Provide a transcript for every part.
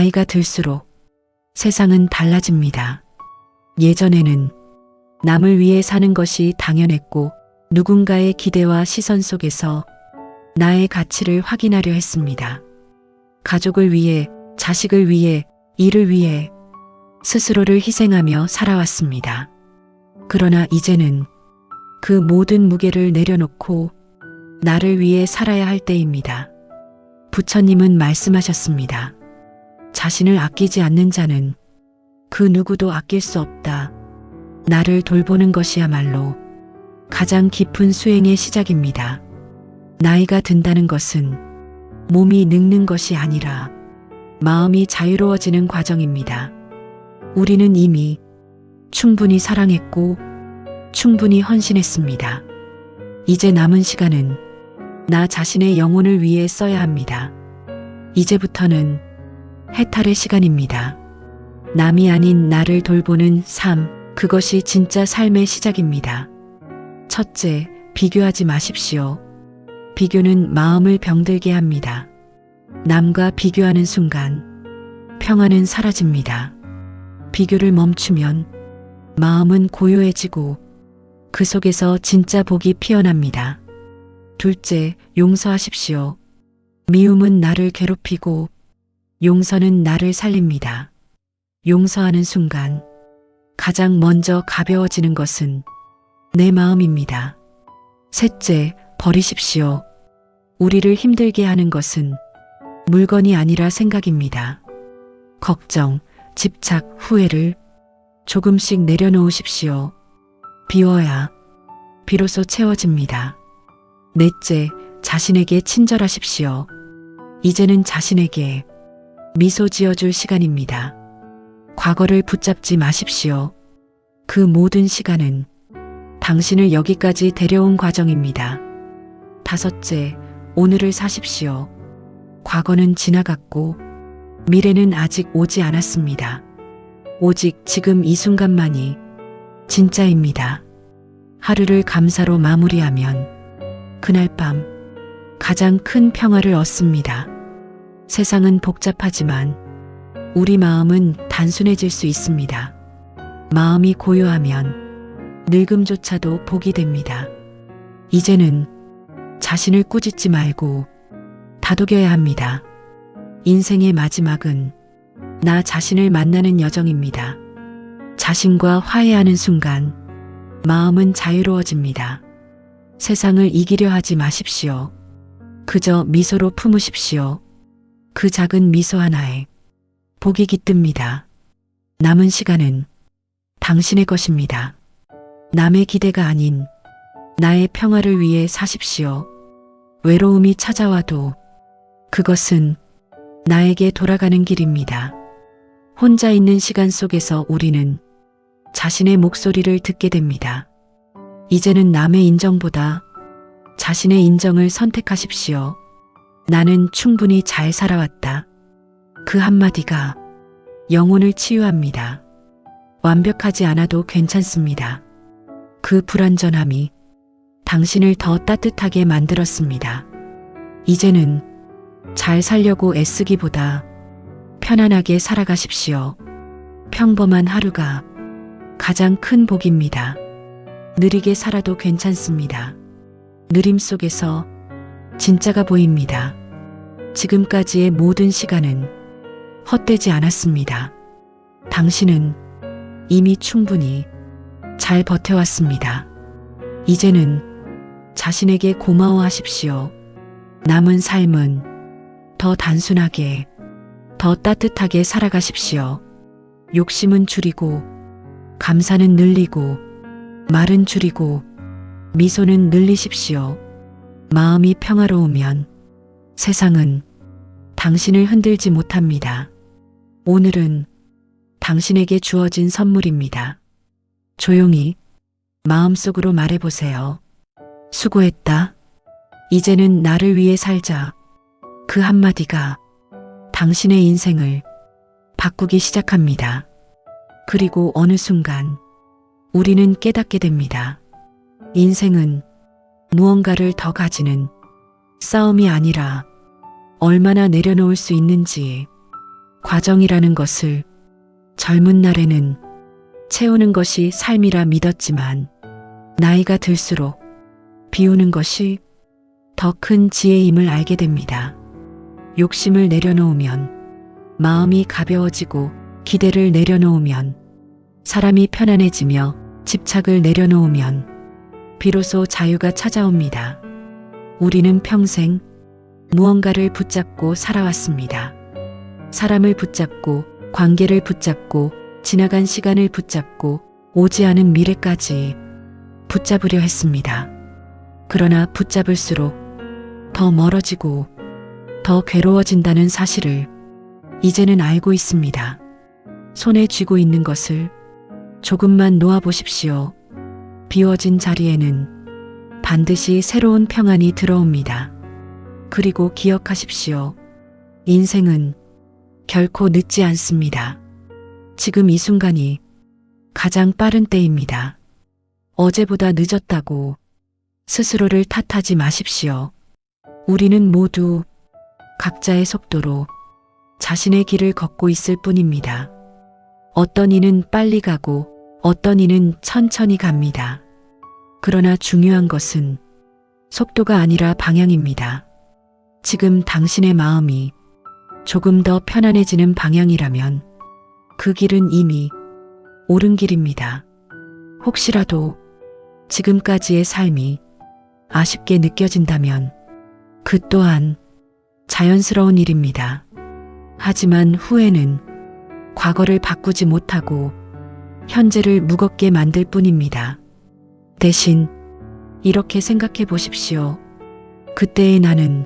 나이가 들수록 세상은 달라집니다. 예전에는 남을 위해 사는 것이 당연했고 누군가의 기대와 시선 속에서 나의 가치를 확인하려 했습니다. 가족을 위해, 자식을 위해, 일을 위해 스스로를 희생하며 살아왔습니다. 그러나 이제는 그 모든 무게를 내려놓고 나를 위해 살아야 할 때입니다. 부처님은 말씀하셨습니다. 자신을 아끼지 않는 자는 그 누구도 아낄 수 없다. 나를 돌보는 것이야말로 가장 깊은 수행의 시작입니다. 나이가 든다는 것은 몸이 늙는 것이 아니라 마음이 자유로워지는 과정입니다. 우리는 이미 충분히 사랑했고 충분히 헌신했습니다. 이제 남은 시간은 나 자신의 영혼을 위해 써야 합니다. 이제부터는 해탈의 시간입니다. 남이 아닌 나를 돌보는 삶, 그것이 진짜 삶의 시작입니다. 첫째, 비교하지 마십시오. 비교는 마음을 병들게 합니다. 남과 비교하는 순간 평화는 사라집니다. 비교를 멈추면 마음은 고요해지고 그 속에서 진짜 복이 피어납니다. 둘째, 용서하십시오. 미움은 나를 괴롭히고 용서는 나를 살립니다. 용서하는 순간 가장 먼저 가벼워지는 것은 내 마음입니다. 셋째, 버리십시오. 우리를 힘들게 하는 것은 물건이 아니라 생각입니다. 걱정, 집착, 후회를 조금씩 내려놓으십시오. 비워야 비로소 채워집니다. 넷째, 자신에게 친절하십시오. 이제는 자신에게 미소 지어줄 시간입니다. 과거를 붙잡지 마십시오. 그 모든 시간은 당신을 여기까지 데려온 과정입니다. 다섯째, 오늘을 사십시오. 과거는 지나갔고 미래는 아직 오지 않았습니다. 오직 지금 이 순간만이 진짜입니다. 하루를 감사로 마무리하면 그날 밤 가장 큰 평화를 얻습니다. 세상은 복잡하지만 우리 마음은 단순해질 수 있습니다. 마음이 고요하면 늙음조차도 복이 됩니다. 이제는 자신을 꾸짖지 말고 다독여야 합니다. 인생의 마지막은 나 자신을 만나는 여정입니다. 자신과 화해하는 순간 마음은 자유로워집니다. 세상을 이기려 하지 마십시오. 그저 미소로 품으십시오. 그 작은 미소 하나에 복이 깃듭니다. 남은 시간은 당신의 것입니다. 남의 기대가 아닌 나의 평화를 위해 사십시오. 외로움이 찾아와도 그것은 나에게 돌아가는 길입니다. 혼자 있는 시간 속에서 우리는 자신의 목소리를 듣게 됩니다. 이제는 남의 인정보다 자신의 인정을 선택하십시오. 나는 충분히 잘 살아왔다. 그 한마디가 영혼을 치유합니다. 완벽하지 않아도 괜찮습니다. 그 불완전함이 당신을 더 따뜻하게 만들었습니다. 이제는 잘 살려고 애쓰기보다 편안하게 살아가십시오. 평범한 하루가 가장 큰 복입니다. 느리게 살아도 괜찮습니다. 느림 속에서 진짜가 보입니다. 지금까지의 모든 시간은 헛되지 않았습니다. 당신은 이미 충분히 잘 버텨왔습니다. 이제는 자신에게 고마워하십시오. 남은 삶은 더 단순하게, 더 따뜻하게 살아가십시오. 욕심은 줄이고, 감사는 늘리고, 말은 줄이고, 미소는 늘리십시오. 마음이 평화로우면 세상은 당신을 흔들지 못합니다. 오늘은 당신에게 주어진 선물입니다. 조용히 마음속으로 말해보세요. 수고했다. 이제는 나를 위해 살자. 그 한마디가 당신의 인생을 바꾸기 시작합니다. 그리고 어느 순간 우리는 깨닫게 됩니다. 인생은 무언가를 더 가지는 싸움이 아니라 얼마나 내려놓을 수 있는지 과정이라는 것을 젊은 날에는 채우는 것이 삶이라 믿었지만 나이가 들수록 비우는 것이 더 큰 지혜임을 알게 됩니다. 욕심을 내려놓으면 마음이 가벼워지고 기대를 내려놓으면 사람이 편안해지며 집착을 내려놓으면 비로소 자유가 찾아옵니다. 우리는 평생 무언가를 붙잡고 살아왔습니다. 사람을 붙잡고 관계를 붙잡고 지나간 시간을 붙잡고 오지 않은 미래까지 붙잡으려 했습니다. 그러나 붙잡을수록 더 멀어지고 더 괴로워진다는 사실을 이제는 알고 있습니다. 손에 쥐고 있는 것을 조금만 놓아보십시오. 비워진 자리에는 반드시 새로운 평안이 들어옵니다. 그리고 기억하십시오. 인생은 결코 늦지 않습니다. 지금 이 순간이 가장 빠른 때입니다. 어제보다 늦었다고 스스로를 탓하지 마십시오. 우리는 모두 각자의 속도로 자신의 길을 걷고 있을 뿐입니다. 어떤 이는 빨리 가고 어떤 이는 천천히 갑니다. 그러나 중요한 것은 속도가 아니라 방향입니다. 지금 당신의 마음이 조금 더 편안해지는 방향이라면 그 길은 이미 옳은 길입니다. 혹시라도 지금까지의 삶이 아쉽게 느껴진다면 그 또한 자연스러운 일입니다. 하지만 후회는 과거를 바꾸지 못하고 현재를 무겁게 만들 뿐입니다. 대신 이렇게 생각해 보십시오. 그때의 나는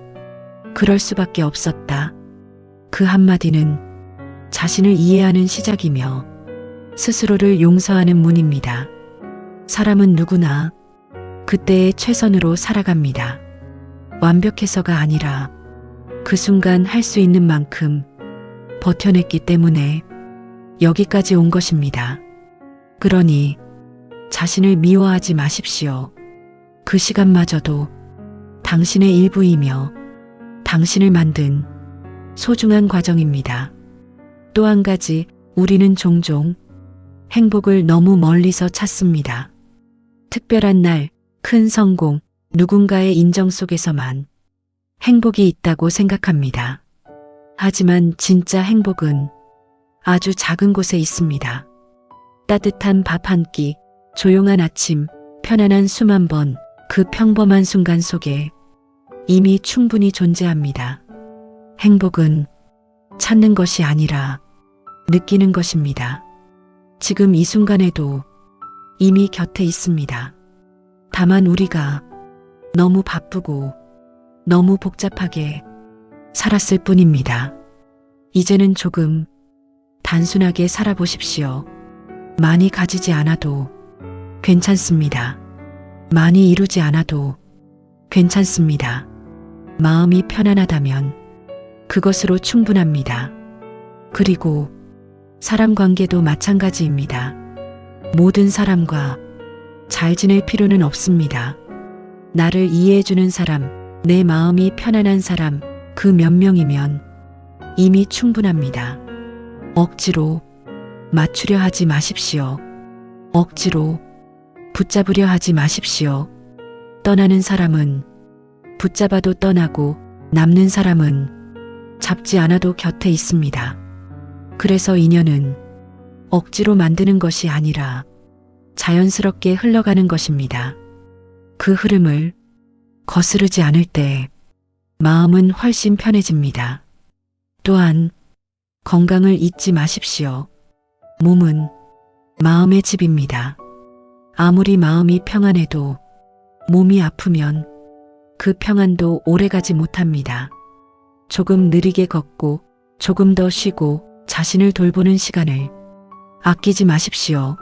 그럴 수밖에 없었다. 그 한마디는 자신을 이해하는 시작이며 스스로를 용서하는 문입니다. 사람은 누구나 그때의 최선으로 살아갑니다. 완벽해서가 아니라 그 순간 할 수 있는 만큼 버텨냈기 때문에 여기까지 온 것입니다. 그러니 자신을 미워하지 마십시오. 그 시간마저도 당신의 일부이며 당신을 만든 소중한 과정입니다. 또 한 가지, 우리는 종종 행복을 너무 멀리서 찾습니다. 특별한 날, 큰 성공, 누군가의 인정 속에서만 행복이 있다고 생각합니다. 하지만 진짜 행복은 아주 작은 곳에 있습니다. 따뜻한 밥 한 끼, 조용한 아침, 편안한 숨 한 번, 그 평범한 순간 속에 이미 충분히 존재합니다. 행복은 찾는 것이 아니라 느끼는 것입니다. 지금 이 순간에도 이미 곁에 있습니다. 다만 우리가 너무 바쁘고 너무 복잡하게 살았을 뿐입니다. 이제는 조금 단순하게 살아보십시오. 많이 가지지 않아도 괜찮습니다. 많이 이루지 않아도 괜찮습니다. 마음이 편안하다면 그것으로 충분합니다. 그리고 사람 관계도 마찬가지입니다. 모든 사람과 잘 지낼 필요는 없습니다. 나를 이해해주는 사람, 내 마음이 편안한 사람, 그 몇 명이면 이미 충분합니다. 억지로 맞추려 하지 마십시오. 억지로 붙잡으려 하지 마십시오. 떠나는 사람은 붙잡아도 떠나고 남는 사람은 잡지 않아도 곁에 있습니다. 그래서 인연은 억지로 만드는 것이 아니라 자연스럽게 흘러가는 것입니다. 그 흐름을 거스르지 않을 때 마음은 훨씬 편해집니다. 또한 건강을 잊지 마십시오. 몸은 마음의 집입니다. 아무리 마음이 평안해도 몸이 아프면 그 평안도 오래가지 못합니다. 조금 느리게 걷고 조금 더 쉬고 자신을 돌보는 시간을 아끼지 마십시오.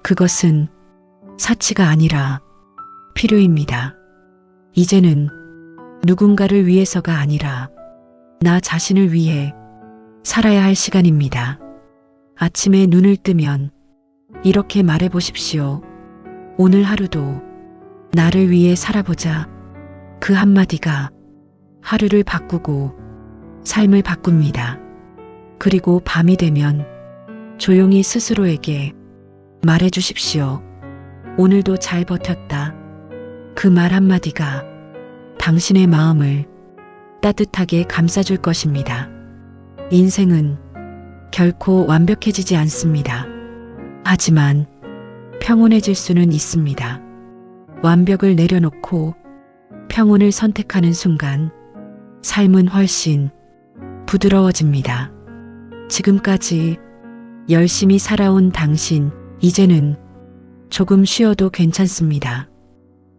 그것은 사치가 아니라 필요입니다. 이제는 누군가를 위해서가 아니라 나 자신을 위해 살아야 할 시간입니다. 아침에 눈을 뜨면 이렇게 말해 보십시오. 오늘 하루도 나를 위해 살아보자. 그 한마디가 하루를 바꾸고 삶을 바꿉니다. 그리고 밤이 되면 조용히 스스로에게 말해 주십시오. 오늘도 잘 버텼다. 그 말 한마디가 당신의 마음을 따뜻하게 감싸줄 것입니다. 인생은 결코 완벽해지지 않습니다. 하지만 평온해질 수는 있습니다. 완벽을 내려놓고 평온을 선택하는 순간 삶은 훨씬 부드러워집니다. 지금까지 열심히 살아온 당신, 이제는 조금 쉬어도 괜찮습니다.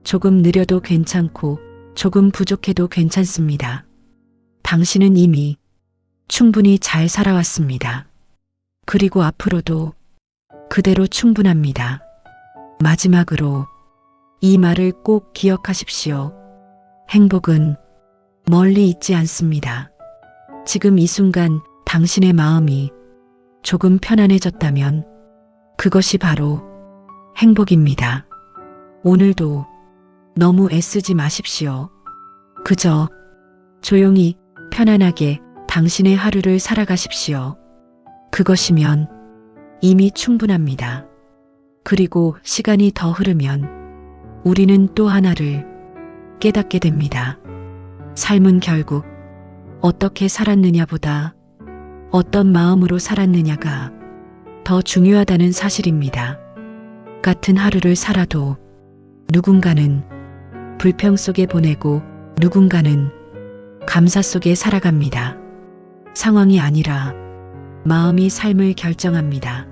조금 느려도 괜찮고 조금 부족해도 괜찮습니다. 당신은 이미 충분히 잘 살아왔습니다. 그리고 앞으로도 그대로 충분합니다. 마지막으로 이 말을 꼭 기억하십시오. 행복은 멀리 있지 않습니다. 지금 이 순간 당신의 마음이 조금 편안해졌다면 그것이 바로 행복입니다. 오늘도 너무 애쓰지 마십시오. 그저 조용히 편안하게 당신의 하루를 살아가십시오. 그것이면 이미 충분합니다. 그리고 시간이 더 흐르면 우리는 또 하나를 깨닫게 됩니다. 삶은 결국 어떻게 살았느냐보다 어떤 마음으로 살았느냐가 더 중요하다는 사실입니다. 같은 하루를 살아도 누군가는 불평 속에 보내고 누군가는 감사 속에 살아갑니다. 상황이 아니라 마음이 삶을 결정합니다.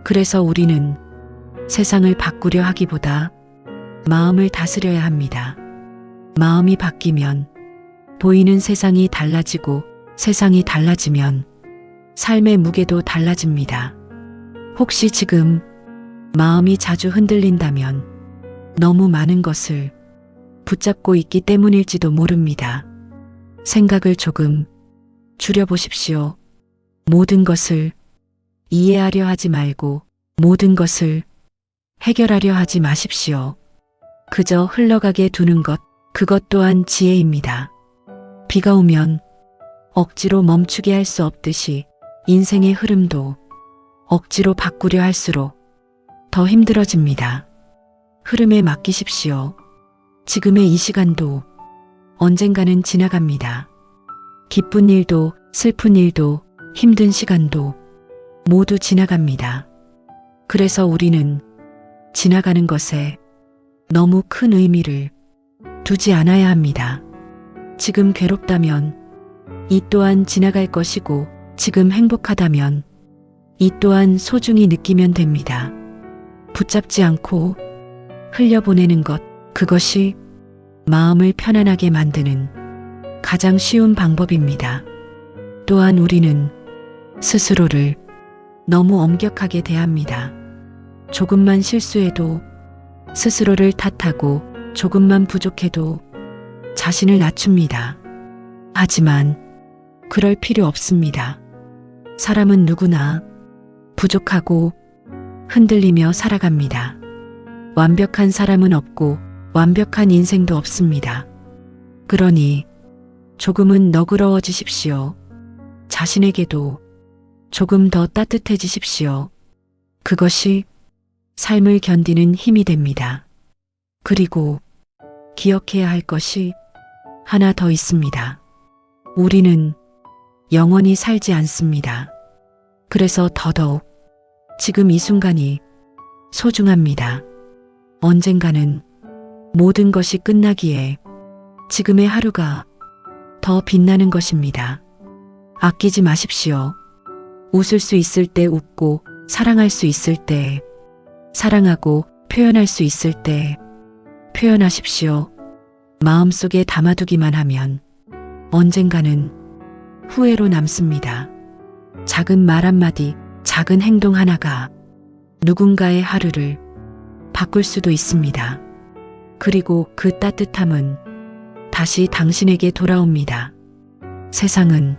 그래서 우리는 세상을 바꾸려 하기보다 마음을 다스려야 합니다. 마음이 바뀌면 보이는 세상이 달라지고 세상이 달라지면 삶의 무게도 달라집니다. 혹시 지금 마음이 자주 흔들린다면 너무 많은 것을 붙잡고 있기 때문일지도 모릅니다. 생각을 조금 줄여보십시오. 모든 것을 이해하려 하지 말고 모든 것을 해결하려 하지 마십시오. 그저 흘러가게 두는 것, 그것 또한 지혜입니다. 비가 오면 억지로 멈추게 할 수 없듯이 인생의 흐름도 억지로 바꾸려 할수록 더 힘들어집니다. 흐름에 맡기십시오. 지금의 이 시간도 언젠가는 지나갑니다. 기쁜 일도 슬픈 일도 힘든 시간도 모두 지나갑니다. 그래서 우리는 지나가는 것에 너무 큰 의미를 두지 않아야 합니다. 지금 괴롭다면 이 또한 지나갈 것이고 지금 행복하다면 이 또한 소중히 느끼면 됩니다. 붙잡지 않고 흘려보내는 것, 그것이 마음을 편안하게 만드는 가장 쉬운 방법입니다. 또한 우리는 스스로를 너무 엄격하게 대합니다. 조금만 실수해도 스스로를 탓하고 조금만 부족해도 자신을 낮춥니다. 하지만 그럴 필요 없습니다. 사람은 누구나 부족하고 흔들리며 살아갑니다. 완벽한 사람은 없고 완벽한 인생도 없습니다. 그러니 조금은 너그러워지십시오. 자신에게도 조금 더 따뜻해지십시오. 그것이 삶을 견디는 힘이 됩니다. 그리고 기억해야 할 것이 하나 더 있습니다. 우리는 영원히 살지 않습니다. 그래서 더더욱 지금 이 순간이 소중합니다. 언젠가는 모든 것이 끝나기에 지금의 하루가 더 빛나는 것입니다. 아끼지 마십시오. 웃을 수 있을 때 웃고 사랑할 수 있을 때 사랑하고 표현할 수 있을 때 표현하십시오. 마음속에 담아두기만 하면 언젠가는 후회로 남습니다. 작은 말 한마디, 작은 행동 하나가 누군가의 하루를 바꿀 수도 있습니다. 그리고 그 따뜻함은 다시 당신에게 돌아옵니다. 세상은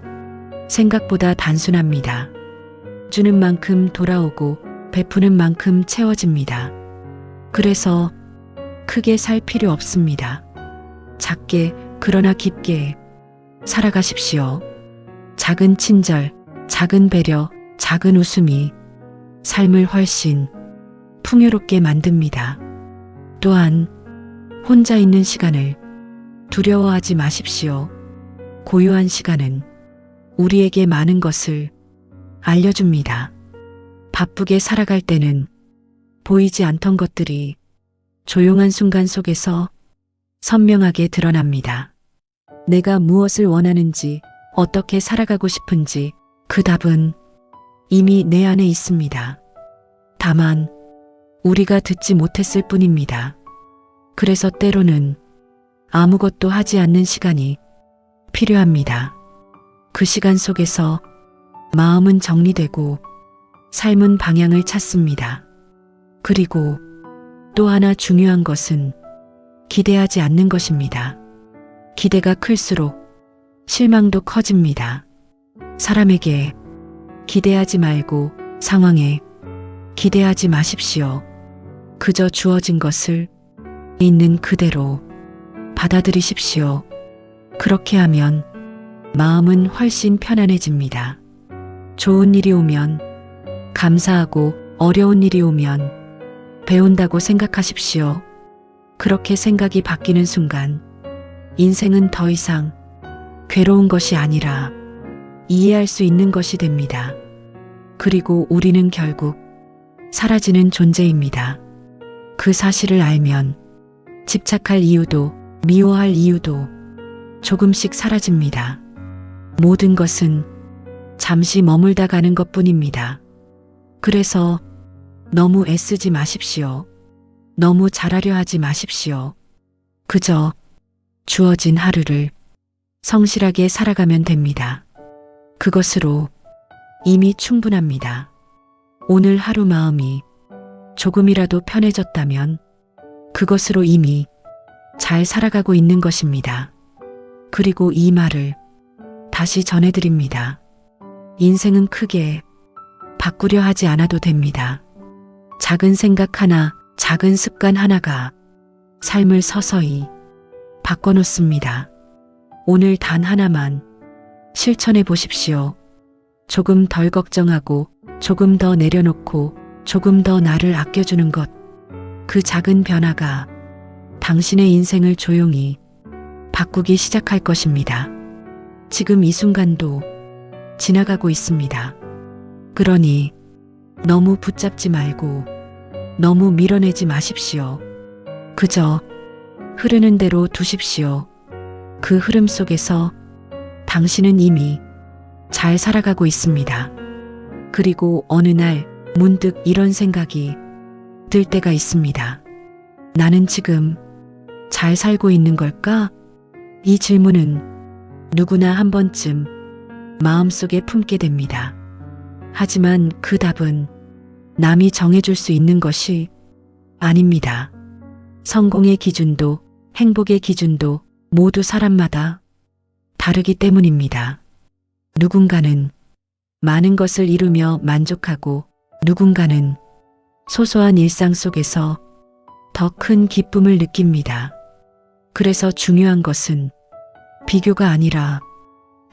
생각보다 단순합니다. 주는 만큼 돌아오고 베푸는 만큼 채워집니다. 그래서 크게 살 필요 없습니다. 작게 그러나 깊게 살아가십시오. 작은 친절, 작은 배려, 작은 웃음이 삶을 훨씬 풍요롭게 만듭니다. 또한 혼자 있는 시간을 두려워하지 마십시오. 고요한 시간은 우리에게 많은 것을 알려줍니다. 바쁘게 살아갈 때는 보이지 않던 것들이 조용한 순간 속에서 선명하게 드러납니다. 내가 무엇을 원하는지, 어떻게 살아가고 싶은지 그 답은 이미 내 안에 있습니다. 다만 우리가 듣지 못했을 뿐입니다. 그래서 때로는 아무것도 하지 않는 시간이 필요합니다. 그 시간 속에서 마음은 정리되고 삶은 방향을 찾습니다. 그리고 또 하나 중요한 것은 기대하지 않는 것입니다. 기대가 클수록 실망도 커집니다. 사람에게 기대하지 말고 상황에 기대하지 마십시오. 그저 주어진 것을 있는 그대로 받아들이십시오. 그렇게 하면 마음은 훨씬 편안해집니다. 좋은 일이 오면 감사하고 어려운 일이 오면 배운다고 생각하십시오. 그렇게 생각이 바뀌는 순간 인생은 더 이상 괴로운 것이 아니라 이해할 수 있는 것이 됩니다. 그리고 우리는 결국 사라지는 존재입니다. 그 사실을 알면 집착할 이유도 미워할 이유도 조금씩 사라집니다. 모든 것은 잠시 머물다 가는 것뿐입니다. 그래서 너무 애쓰지 마십시오. 너무 잘하려 하지 마십시오. 그저 주어진 하루를 성실하게 살아가면 됩니다. 그것으로 이미 충분합니다. 오늘 하루 마음이 조금이라도 편해졌다면 그것으로 이미 잘 살아가고 있는 것입니다. 그리고 이 말을 다시 전해드립니다. 인생은 크게 바꾸려 하지 않아도 됩니다. 작은 생각 하나, 작은 습관 하나가 삶을 서서히 바꿔놓습니다. 오늘 단 하나만 실천해 보십시오. 조금 덜 걱정하고 조금 더 내려놓고 조금 더 나를 아껴주는 것. 그 작은 변화가 당신의 인생을 조용히 바꾸기 시작할 것입니다. 지금 이 순간도 지나가고 있습니다. 그러니 너무 붙잡지 말고 너무 밀어내지 마십시오. 그저 흐르는 대로 두십시오. 그 흐름 속에서 당신은 이미 잘 살아가고 있습니다. 그리고 어느 날 문득 이런 생각이 들 때가 있습니다. 나는 지금 잘 살고 있는 걸까? 이 질문은 누구나 한 번쯤 마음속에 품게 됩니다. 하지만 그 답은 남이 정해줄 수 있는 것이 아닙니다. 성공의 기준도 행복의 기준도 모두 사람마다 다르기 때문입니다. 누군가는 많은 것을 이루며 만족하고 누군가는 소소한 일상 속에서 더 큰 기쁨을 느낍니다. 그래서 중요한 것은 비교가 아니라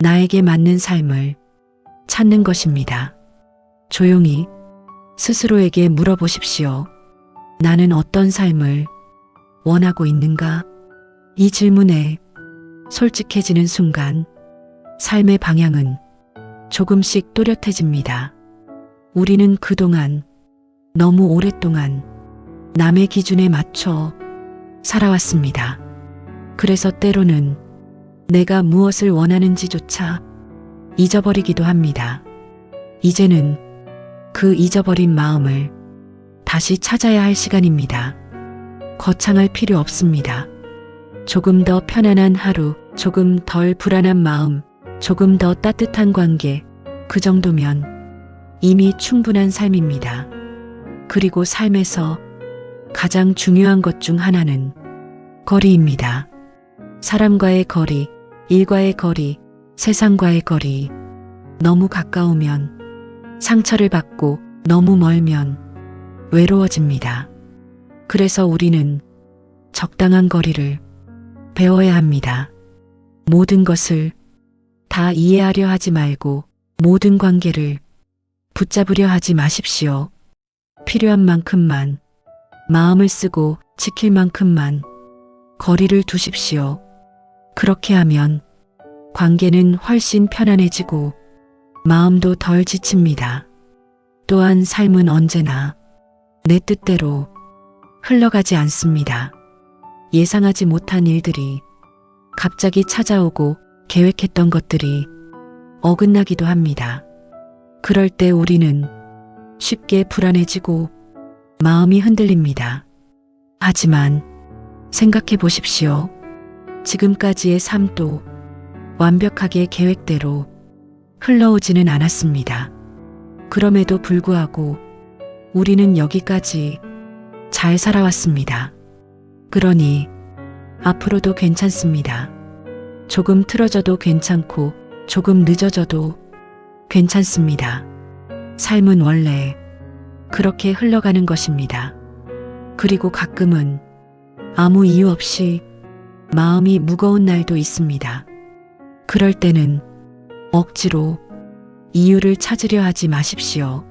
나에게 맞는 삶을 찾는 것입니다. 조용히 스스로에게 물어보십시오. 나는 어떤 삶을 원하고 있는가? 이 질문에 솔직해지는 순간 삶의 방향은 조금씩 또렷해집니다. 우리는 그동안 너무 오랫동안 남의 기준에 맞춰 살아왔습니다. 그래서 때로는 내가 무엇을 원하는지조차 잊어버리기도 합니다. 이제는 그 잊어버린 마음을 다시 찾아야 할 시간입니다. 거창할 필요 없습니다. 조금 더 편안한 하루, 조금 덜 불안한 마음, 조금 더 따뜻한 관계, 그 정도면 이미 충분한 삶입니다. 그리고 삶에서 가장 중요한 것 중 하나는 거리입니다. 사람과의 거리, 일과의 거리, 세상과의 거리. 너무 가까우면 상처를 받고 너무 멀면 외로워집니다. 그래서 우리는 적당한 거리를 배워야 합니다. 모든 것을 다 이해하려 하지 말고 모든 관계를 붙잡으려 하지 마십시오. 필요한 만큼만, 마음을 쓰고 지킬 만큼만 거리를 두십시오. 그렇게 하면 관계는 훨씬 편안해지고 마음도 덜 지칩니다. 또한 삶은 언제나 내 뜻대로 흘러가지 않습니다. 예상하지 못한 일들이 갑자기 찾아오고 계획했던 것들이 어긋나기도 합니다. 그럴 때 우리는 쉽게 불안해지고 마음이 흔들립니다. 하지만 생각해 보십시오. 지금까지의 삶도 완벽하게 계획대로 흘러오지는 않았습니다. 그럼에도 불구하고 우리는 여기까지 잘 살아왔습니다. 그러니 앞으로도 괜찮습니다. 조금 틀어져도 괜찮고 조금 늦어져도 괜찮습니다. 삶은 원래 그렇게 흘러가는 것입니다. 그리고 가끔은 아무 이유 없이 마음이 무거운 날도 있습니다. 그럴 때는 억지로 이유를 찾으려 하지 마십시오.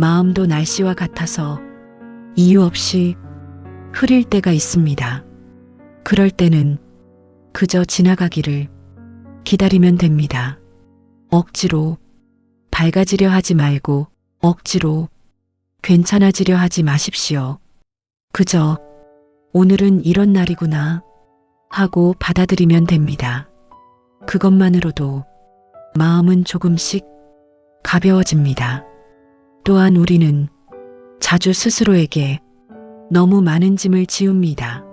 마음도 날씨와 같아서 이유 없이 흐릴 때가 있습니다. 그럴 때는 그저 지나가기를 기다리면 됩니다. 억지로 밝아지려 하지 말고 억지로 괜찮아지려 하지 마십시오. 그저 오늘은 이런 날이구나 하고 받아들이면 됩니다. 그것만으로도 마음은 조금씩 가벼워집니다. 또한 우리는 자주 스스로에게 너무 많은 짐을 지웁니다.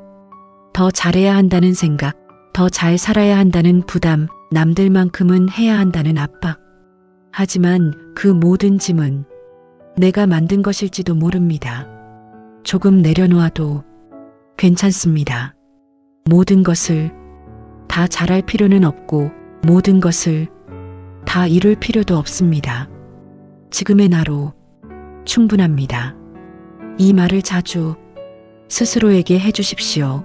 더 잘해야 한다는 생각, 더 잘 살아야 한다는 부담, 남들만큼은 해야 한다는 압박. 하지만 그 모든 짐은 내가 만든 것일지도 모릅니다. 조금 내려놓아도 괜찮습니다. 모든 것을 다 잘할 필요는 없고 모든 것을 다 이룰 필요도 없습니다. 지금의 나로 충분합니다. 이 말을 자주 스스로에게 해주십시오.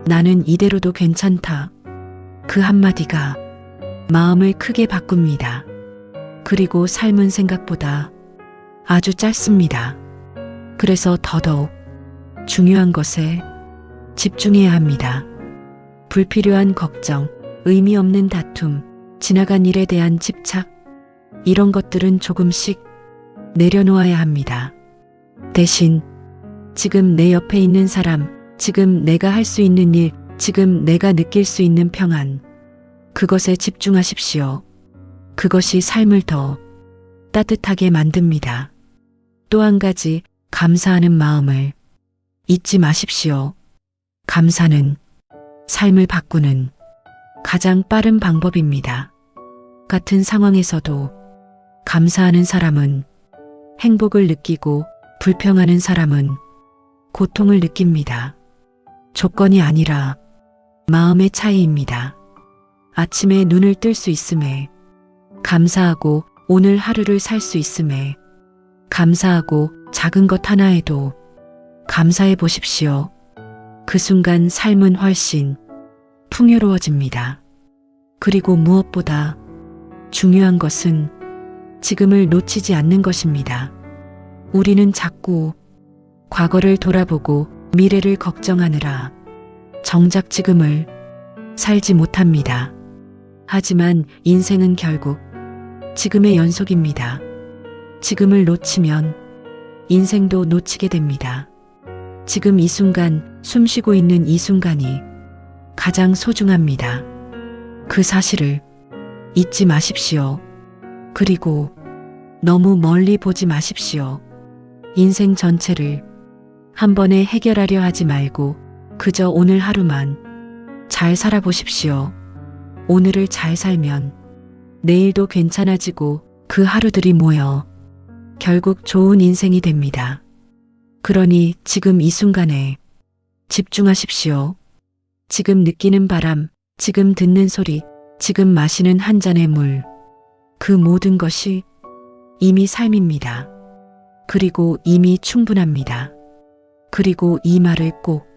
나는 이대로도 괜찮다. 그 한마디가 마음을 크게 바꿉니다. 그리고 삶은 생각보다 아주 짧습니다. 그래서 더더욱 중요한 것에 집중해야 합니다. 불필요한 걱정, 의미 없는 다툼, 지나간 일에 대한 집착, 이런 것들은 조금씩 내려놓아야 합니다. 대신 지금 내 옆에 있는 사람, 지금 내가 할 수 있는 일, 지금 내가 느낄 수 있는 평안, 그것에 집중하십시오. 그것이 삶을 더 따뜻하게 만듭니다. 또 한 가지 감사하는 마음을 잊지 마십시오. 감사는 삶을 바꾸는 가장 빠른 방법입니다. 같은 상황에서도 감사하는 사람은 행복을 느끼고 불평하는 사람은 고통을 느낍니다. 조건이 아니라 마음의 차이입니다. 아침에 눈을 뜰 수 있음에 감사하고 오늘 하루를 살 수 있음에 감사하고 작은 것 하나에도 감사해 보십시오. 그 순간 삶은 훨씬 풍요로워집니다. 그리고 무엇보다 중요한 것은 지금을 놓치지 않는 것입니다. 우리는 자꾸 과거를 돌아보고 미래를 걱정하느라 정작 지금을 살지 못합니다. 하지만 인생은 결국 지금의 연속입니다. 지금을 놓치면 인생도 놓치게 됩니다. 지금 이 순간, 숨 쉬고 있는 이 순간이 가장 소중합니다. 그 사실을 잊지 마십시오. 그리고 너무 멀리 보지 마십시오. 인생 전체를 한 번에 해결하려 하지 말고 그저 오늘 하루만 잘 살아보십시오. 오늘을 잘 살면 내일도 괜찮아지고 그 하루들이 모여 결국 좋은 인생이 됩니다. 그러니 지금 이 순간에 집중하십시오. 지금 느끼는 바람, 지금 듣는 소리, 지금 마시는 한 잔의 물, 그 모든 것이 이미 삶입니다. 그리고 이미 충분합니다. 그리고 이 말을 꼭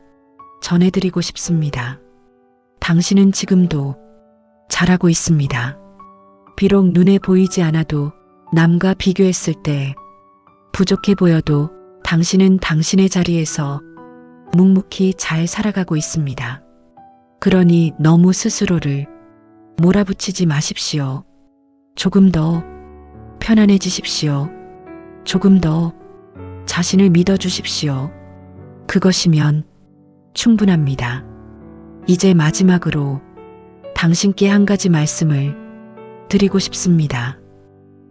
전해드리고 싶습니다. 당신은 지금도 잘하고 있습니다. 비록 눈에 보이지 않아도 남과 비교했을 때 부족해 보여도 당신은 당신의 자리에서 묵묵히 잘 살아가고 있습니다. 그러니 너무 스스로를 몰아붙이지 마십시오. 조금 더 편안해지십시오. 조금 더 자신을 믿어주십시오. 그것이면 충분합니다. 이제 마지막으로 당신께 한 가지 말씀을 드리고 싶습니다.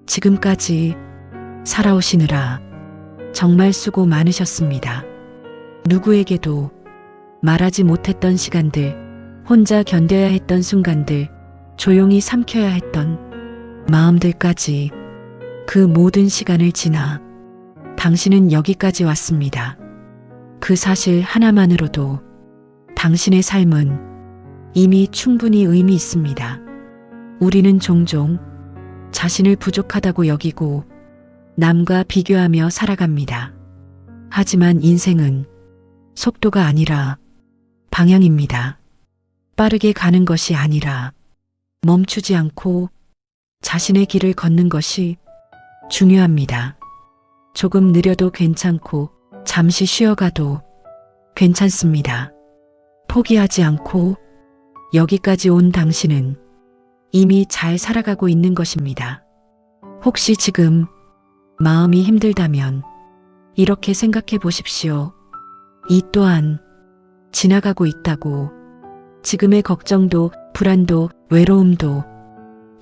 지금까지 살아오시느라 정말 수고 많으셨습니다. 누구에게도 말하지 못했던 시간들, 혼자 견뎌야 했던 순간들, 조용히 삼켜야 했던 마음들까지 그 모든 시간을 지나 당신은 여기까지 왔습니다. 그 사실 하나만으로도 당신의 삶은 이미 충분히 의미 있습니다. 우리는 종종 자신을 부족하다고 여기고 남과 비교하며 살아갑니다. 하지만 인생은 속도가 아니라 방향입니다. 빠르게 가는 것이 아니라 멈추지 않고 자신의 길을 걷는 것이 중요합니다. 조금 느려도 괜찮고 잠시 쉬어가도 괜찮습니다. 포기하지 않고 여기까지 온 당신은 이미 잘 살아가고 있는 것입니다. 혹시 지금 마음이 힘들다면 이렇게 생각해 보십시오. 이 또한 지나가고 있다고. 지금의 걱정도 불안도 외로움도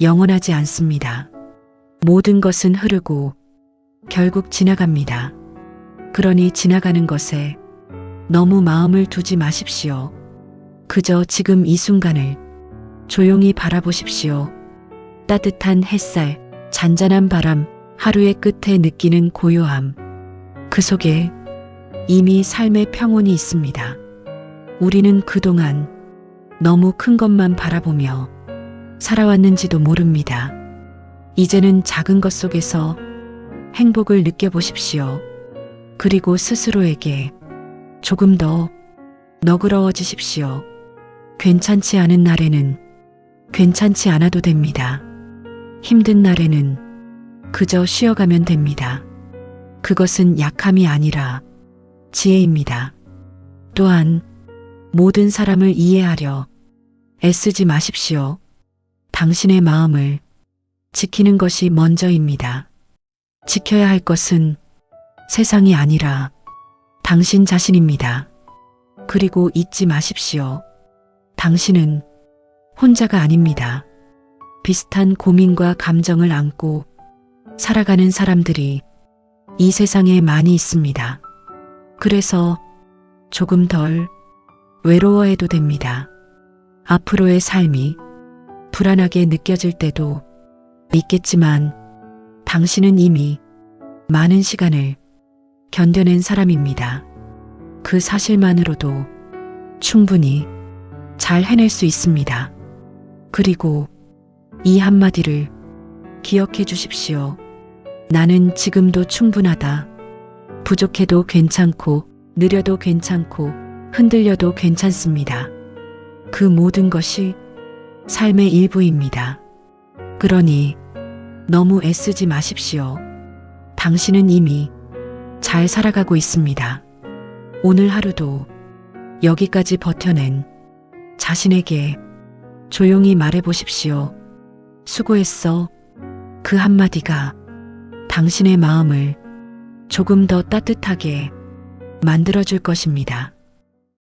영원하지 않습니다. 모든 것은 흐르고 결국 지나갑니다. 그러니 지나가는 것에 너무 마음을 두지 마십시오. 그저 지금 이 순간을 조용히 바라보십시오. 따뜻한 햇살, 잔잔한 바람, 하루의 끝에 느끼는 고요함. 그 속에 이미 삶의 평온이 있습니다. 우리는 그동안 너무 큰 것만 바라보며 살아왔는지도 모릅니다. 이제는 작은 것 속에서 행복을 느껴보십시오. 그리고 스스로에게 조금 더 너그러워지십시오. 괜찮지 않은 날에는 괜찮지 않아도 됩니다. 힘든 날에는 그저 쉬어가면 됩니다. 그것은 약함이 아니라 지혜입니다. 또한 모든 사람을 이해하려 애쓰지 마십시오. 당신의 마음을 지키는 것이 먼저입니다. 지켜야 할 것은 세상이 아니라 당신 자신입니다. 그리고 잊지 마십시오. 당신은 혼자가 아닙니다. 비슷한 고민과 감정을 안고 살아가는 사람들이 이 세상에 많이 있습니다. 그래서 조금 덜 외로워해도 됩니다. 앞으로의 삶이 불안하게 느껴질 때도 믿겠지만 당신은 이미 많은 시간을 견뎌낸 사람입니다. 그 사실만으로도 충분히 잘 해낼 수 있습니다. 그리고 이 한마디를 기억해 주십시오. 나는 지금도 충분하다. 부족해도 괜찮고 느려도 괜찮고 흔들려도 괜찮습니다. 그 모든 것이 삶의 일부입니다. 그러니 너무 애쓰지 마십시오. 당신은 이미 잘 살아가고 있습니다. 오늘 하루도 여기까지 버텨낸 자신에게 조용히 말해보십시오. 수고했어. 그 한마디가 당신의 마음을 조금 더 따뜻하게 만들어줄 것입니다.